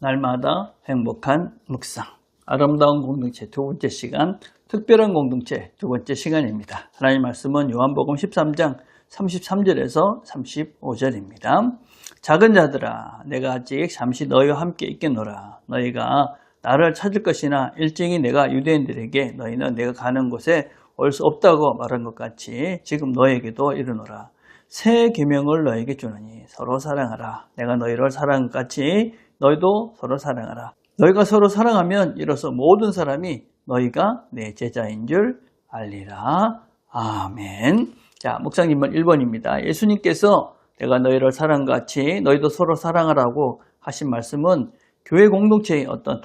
날마다 행복한 묵상. 아름다운 공동체 두 번째 시간, 특별한 공동체 두 번째 시간입니다. 하나님 말씀은 요한복음 13장 33절에서 35절입니다. 작은 자들아, 내가 아직 잠시 너희와 함께 있겠노라. 너희가 나를 찾을 것이나 일찍이 내가 유대인들에게 너희는 내가 가는 곳에 올 수 없다고 말한 것 같이 지금 너희에게도 이르노라. 새 계명을 너희에게 주노니 서로 사랑하라. 내가 너희를 사랑한 것 같이 너희도 서로 사랑하라. 너희가 서로 사랑하면 이로써 모든 사람이 너희가 내 제자인 줄 알리라. 아멘. 자, 묵상님은 1번입니다. 예수님께서 내가 너희를 사랑한 것 같이 너희도 서로 사랑하라고 하신 말씀은 교회 공동체의 어떤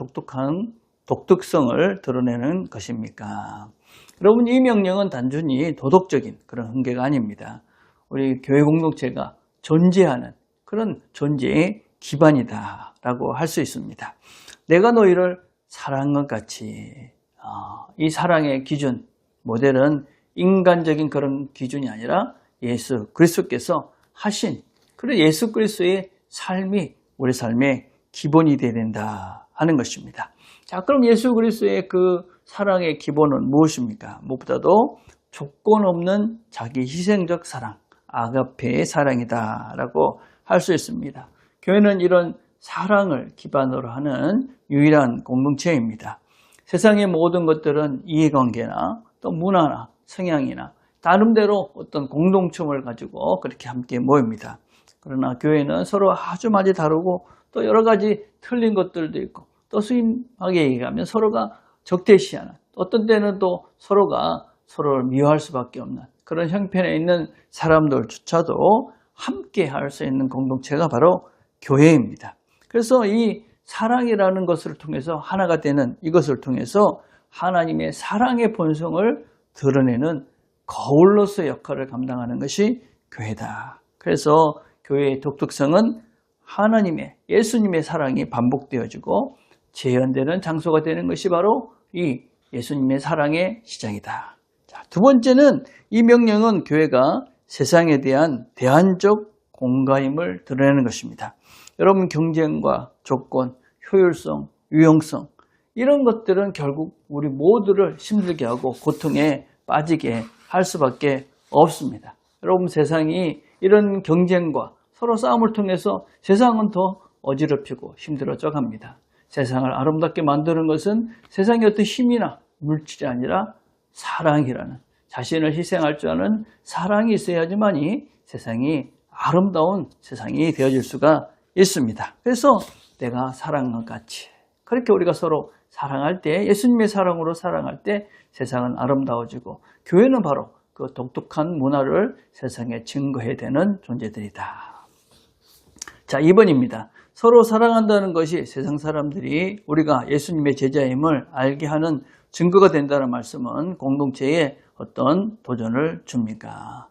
독특성을 드러내는 것입니까? 여러분, 이 명령은 단순히 도덕적인 그런 훈계가 아닙니다. 우리 교회 공동체가 존재하는 그런 존재의 기반이다라고 할 수 있습니다. 내가 너희를 사랑한 것 같이 이 사랑의 기준, 모델은 인간적인 그런 기준이 아니라 예수 그리스도께서 하신 그런 예수 그리스도의 삶이 우리 삶의 기본이 되어야 된다 하는 것입니다. 자, 그럼 예수 그리스도의 그 사랑의 기본은 무엇입니까? 무엇보다도 조건 없는 자기 희생적 사랑, 아가페의 사랑이다라고 할 수 있습니다. 교회는 이런 사랑을 기반으로 하는 유일한 공동체입니다. 세상의 모든 것들은 이해관계나 또 문화나 성향이나 나름대로 어떤 공동점을 가지고 그렇게 함께 모입니다. 그러나 교회는 서로 아주 많이 다르고 또 여러 가지 틀린 것들도 있고 또 심하게 얘기하면 서로가 적대시하는, 어떤 때는 또 서로가 서로를 미워할 수밖에 없는 그런 형편에 있는 사람들조차도 함께 할 수 있는 공동체가 바로 교회입니다. 그래서 이 사랑이라는 것을 통해서 하나가 되는 이것을 통해서 하나님의 사랑의 본성을 드러내는 거울로서의 역할을 감당하는 것이 교회다. 그래서 교회의 독특성은 하나님의, 예수님의 사랑이 반복되어지고 재현되는 장소가 되는 것이 바로 이 예수님의 사랑의 시작이다. 자, 두 번째는 이 명령은 교회가 세상에 대한 대안적 공가임을 드러내는 것입니다. 여러분, 경쟁과 조건, 효율성, 유용성 이런 것들은 결국 우리 모두를 힘들게 하고 고통에 빠지게 할 수밖에 없습니다. 여러분, 세상이 이런 경쟁과 서로 싸움을 통해서 세상은 더 어지럽히고 힘들어져 갑니다. 세상을 아름답게 만드는 것은 세상의 어떤 힘이나 물질이 아니라 사랑이라는, 자신을 희생할 줄 아는 사랑이 있어야지만이 세상이 아름다운 세상이 되어질 수가 있습니다. 그래서 내가 사랑한 것 같이 그렇게 우리가 서로 사랑할 때, 예수님의 사랑으로 사랑할 때 세상은 아름다워지고 교회는 바로 그 독특한 문화를 세상에 증거해야 되는 존재들이다. 자, 2번입니다. 서로 사랑한다는 것이 세상 사람들이 우리가 예수님의 제자임을 알게 하는 증거가 된다는 말씀은 공동체에 어떤 도전을 줍니까?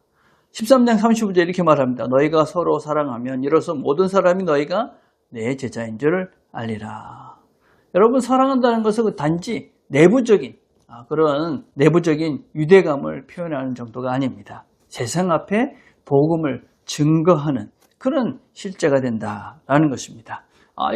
13장 35절 이렇게 말합니다. 너희가 서로 사랑하면 이로써 모든 사람이 너희가 내 제자인 줄 알리라. 여러분, 사랑한다는 것은 단지 내부적인 그런 내부적인 유대감을 표현하는 정도가 아닙니다. 세상 앞에 복음을 증거하는 그런 실제가 된다라는 것입니다.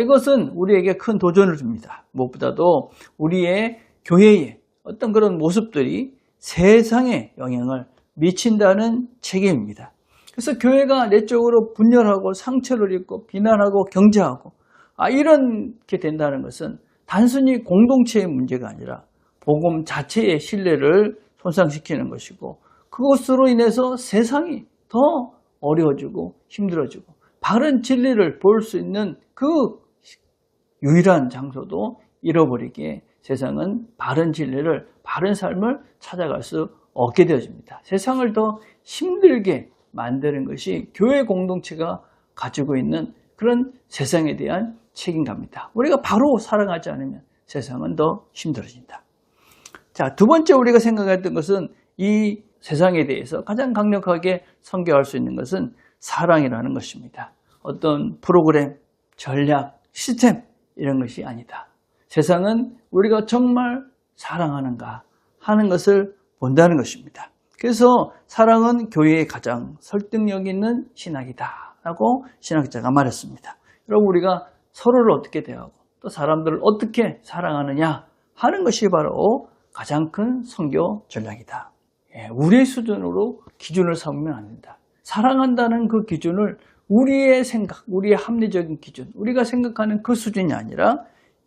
이것은 우리에게 큰 도전을 줍니다. 무엇보다도 우리의 교회의 어떤 그런 모습들이 세상에 영향을 미친다는 책임입니다. 그래서 교회가 내적으로 분열하고 상처를 입고 비난하고 경쟁하고 이렇게 된다는 것은 단순히 공동체의 문제가 아니라 복음 자체의 신뢰를 손상시키는 것이고 그것으로 인해서 세상이 더 어려워지고 힘들어지고 바른 진리를 볼 수 있는 그 유일한 장소도 잃어버리게 세상은 바른 진리를, 바른 삶을 찾아갈 수 없게 되어집니다. 세상을 더 힘들게 만드는 것이 교회 공동체가 가지고 있는 그런 세상에 대한 책임감입니다. 우리가 바로 사랑하지 않으면 세상은 더 힘들어진다. 자, 두 번째 우리가 생각했던 것은 이 세상에 대해서 가장 강력하게 선교할 수 있는 것은 사랑이라는 것입니다. 어떤 프로그램, 전략, 시스템 이런 것이 아니다. 세상은 우리가 정말 사랑하는가 하는 것을 본다는 것입니다. 그래서 사랑은 교회의 가장 설득력 있는 신학이다 라고 신학자가 말했습니다. 여러분, 우리가 서로를 어떻게 대하고 또 사람들을 어떻게 사랑하느냐 하는 것이 바로 가장 큰 선교 전략이다. 우리의 수준으로 기준을 삼으면 안 된다. 사랑한다는 그 기준을 우리의 생각, 우리의 합리적인 기준, 우리가 생각하는 그 수준이 아니라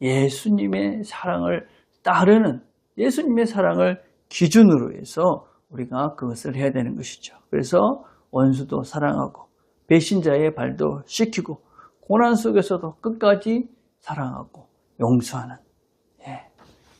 예수님의 사랑을 따르는, 예수님의 사랑을 기준으로 해서 우리가 그것을 해야 되는 것이죠. 그래서 원수도 사랑하고 배신자의 발도 씻기고 고난 속에서도 끝까지 사랑하고 용서하는.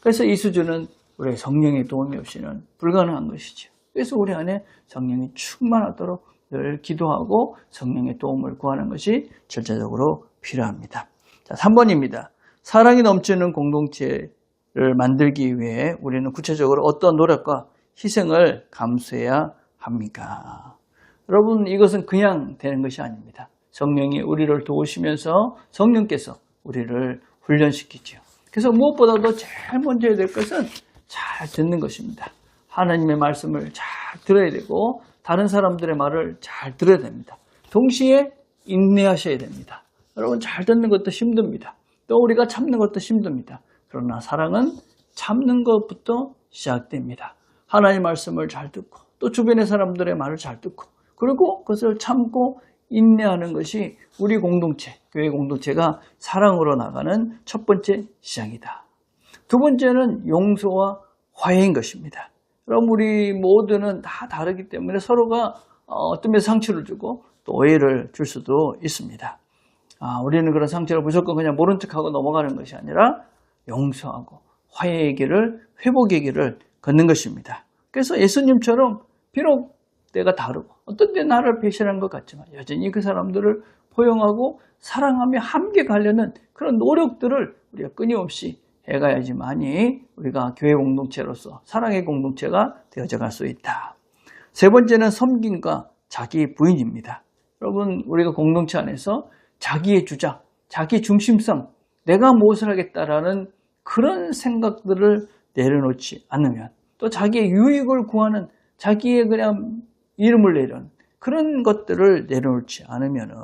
그래서 이 수준은 우리의 성령의 도움이 없이는 불가능한 것이죠. 그래서 우리 안에 성령이 충만하도록 늘 기도하고 성령의 도움을 구하는 것이 절차적으로 필요합니다. 자, 3번입니다. 사랑이 넘치는 공동체를 만들기 위해 우리는 구체적으로 어떤 노력과 희생을 감수해야 합니까? 여러분, 이것은 그냥 되는 것이 아닙니다. 성령이 우리를 도우시면서 성령께서 우리를 훈련시키죠. 그래서 무엇보다도 제일 먼저 해야 될 것은 잘 듣는 것입니다. 하나님의 말씀을 잘 들어야 되고 다른 사람들의 말을 잘 들어야 됩니다. 동시에 인내하셔야 됩니다. 여러분, 잘 듣는 것도 힘듭니다. 또 우리가 참는 것도 힘듭니다. 그러나 사랑은 참는 것부터 시작됩니다. 하나님의 말씀을 잘 듣고 또 주변의 사람들의 말을 잘 듣고 그리고 그것을 참고 인내하는 것이 우리 공동체, 교회 공동체가 사랑으로 나가는 첫 번째 시작이다. 두 번째는 용서와 화해인 것입니다. 그럼 우리 모두는 다 다르기 때문에 서로가 어떤 면에서 상처를 주고 또 오해를 줄 수도 있습니다. 우리는 그런 상처를 무조건 그냥 모른 척하고 넘어가는 것이 아니라 용서하고 화해의 길을, 회복의 길을 걷는 것입니다. 그래서 예수님처럼 비록 때가 다르고 어떤 때 나를 배신한 것 같지만 여전히 그 사람들을 포용하고 사랑하며 함께 가려는 그런 노력들을 우리가 끊임없이 해가야지만이 우리가 교회 공동체로서 사랑의 공동체가 되어져 갈 수 있다. 세 번째는 섬김과 자기 부인입니다. 여러분, 우리가 공동체 안에서 자기의 주장, 자기 중심성, 내가 무엇을 하겠다라는 그런 생각들을 내려놓지 않으면 또 자기의 유익을 구하는 자기의 그냥 이름을 내려는 그런 것들을 내려놓지 않으면은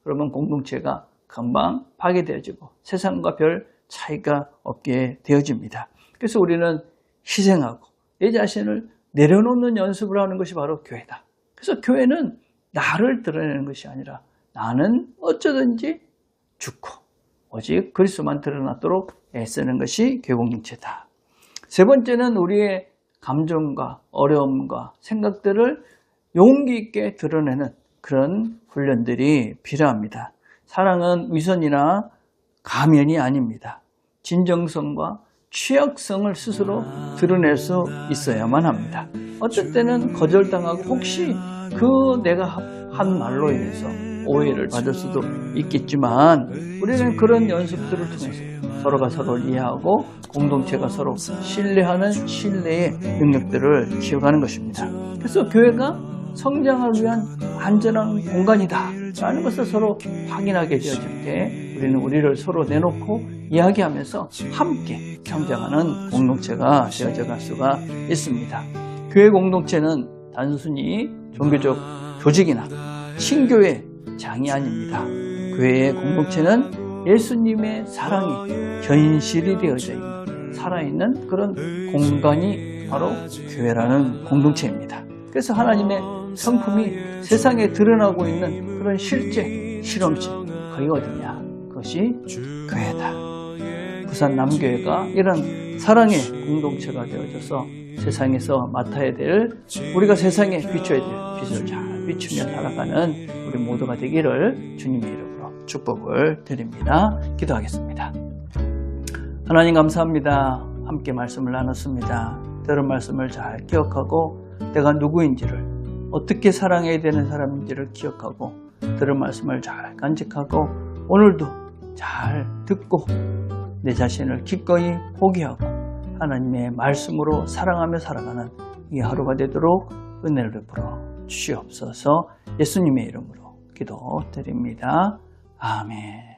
그러면 공동체가 금방 파괴되어지고 세상과 별 차이가 없게 되어집니다. 그래서 우리는 희생하고 내 자신을 내려놓는 연습을 하는 것이 바로 교회다. 그래서 교회는 나를 드러내는 것이 아니라 나는 어쩌든지 죽고 오직 그리스도만 드러나도록 애쓰는 것이 교회 공동체다. 세 번째는 우리의 감정과 어려움과 생각들을 용기 있게 드러내는 그런 훈련들이 필요합니다. 사랑은 위선이나 가면이 아닙니다. 진정성과 취약성을 스스로 드러낼 수 있어야만 합니다. 어떨 때는 거절당하고 혹시 그 내가 한 말로 인해서 오해를 받을 수도 있겠지만 우리는 그런 연습들을 통해서 서로가 서로를 이해하고 공동체가 서로 신뢰하는 신뢰의 능력들을 키워가는 것입니다. 그래서 교회가 성장을 위한 안전한 공간이다 라는 것을 서로 확인하게 되어질 때 우리는 우리를 서로 내놓고 이야기하면서 함께 성장하는 공동체가 되어져 갈 수가 있습니다. 교회 공동체는 단순히 종교적 조직이나 신교의 장이 아닙니다. 교회의 공동체는 예수님의 사랑이 현실이 되어져 있는 살아있는 그런 공간이 바로 교회라는 공동체입니다. 그래서 하나님의 성품이 세상에 드러나고 있는 그런 실제 실험실 거기 어디냐? 그것이 교회다. 부산 남교회가 이런 사랑의 공동체가 되어져서 세상에서 맡아야 될 우리가 세상에 비춰야 될 빛을 잘 비추며 살아가는 우리 모두가 되기를 주님의 이름으로 축복을 드립니다. 기도하겠습니다. 하나님 감사합니다. 함께 말씀을 나눴습니다. 들은 말씀을 잘 기억하고 내가 누구인지를 어떻게 사랑해야 되는 사람인지를 기억하고 들은 말씀을 잘 간직하고 오늘도 잘 듣고 내 자신을 기꺼이 포기하고 하나님의 말씀으로 사랑하며 살아가는 이 하루가 되도록 은혜를 베풀어 주시옵소서. 예수님의 이름으로 기도드립니다. 아멘.